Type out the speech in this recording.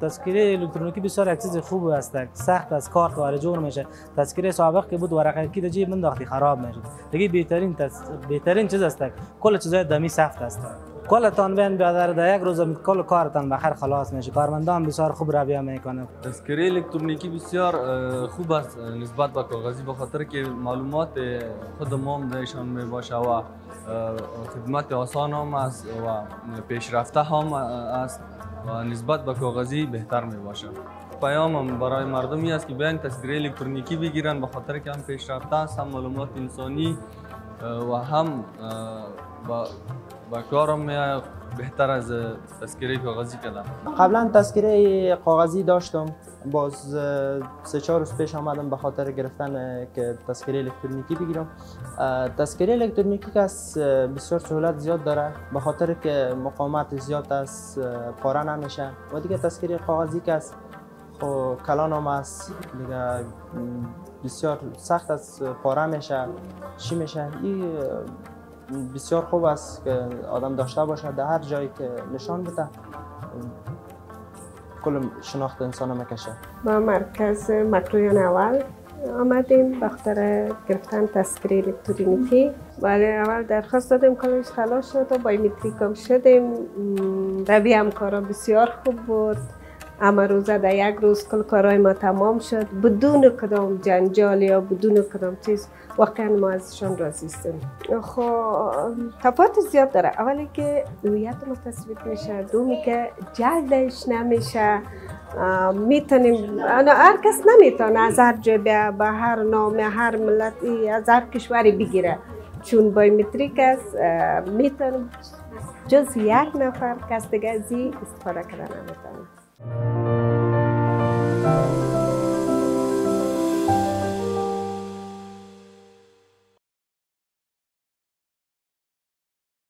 تذکره الکترونیکی بسیار یک چیز خوب است، سخت از کارت وارد جور میشه. تذکره سابق که بود ورقه کی در جیب منداختی خراب میشد. دیگه بهترین چیز است، کل چیزای دمی سخت است. کلتان بین بیادر در یک روز کل کارتان بخیر خلاص میشه. کارمندان بسیار خوب رویه میکنه. تذکره الکترونیکی بسیار خوب است نسبت به کاغذی، به خاطر که معلومات خود ما درشان می باشه و خدمت آسان هم است و پیشرفته هم است و نسبت به کاغذی بهتر می باشه. پیامم برای مردمی است که بیاین تذکره الکترونیکی بگیرن، به خاطر که هم پیشرفته است، هم معلومات انسانی و هم با کارم بهتر از تذکره کاغذی کردم. قبلا تذکره کاغذی داشتم، باز 3-4 روز پیش آمدم به خاطر گرفتن که تذکره الکترونیکی بگیرم. تذکره الکترونیکی که بسیار سهولت زیاد داره، به خاطر که مقاومت زیاد است، پاره نمیشه. و دیگه تذکره کاغذی که است خب کلان هم است دیگه، بسیار سخت است، پاره میشه، چی میشه. این بسیار خوب است که آدم داشته باشه، در هر جایی که نشان بده کل شناخت انسان میکشه. با مرکز مکرویان اول آمدیم به خاطر گرفتن تذکره الکترونیکی. ولی اول درخواست دادیم کارش خلاص شد و بایومتریک هم شدیم. روی همکارا بسیار خوب بود. اما روزه در یک روز کل کارهای ما تمام شد بدون کدام جنجال یا بدون کدام چیز. واقعا ما ازشان راضی هستیم. خب تفاوت زیاد داره. اولی که هویت ما تثبیت میشه، دومی که جلدش نمیشه. میتونیم هر کس نمیتونه از هر جای به هر نام هر ملتی از هر کشوری بگیره، چون بایومتریک است. میتونیم جز یک نفر کس دیگه از استفاده کردن نمیتونه.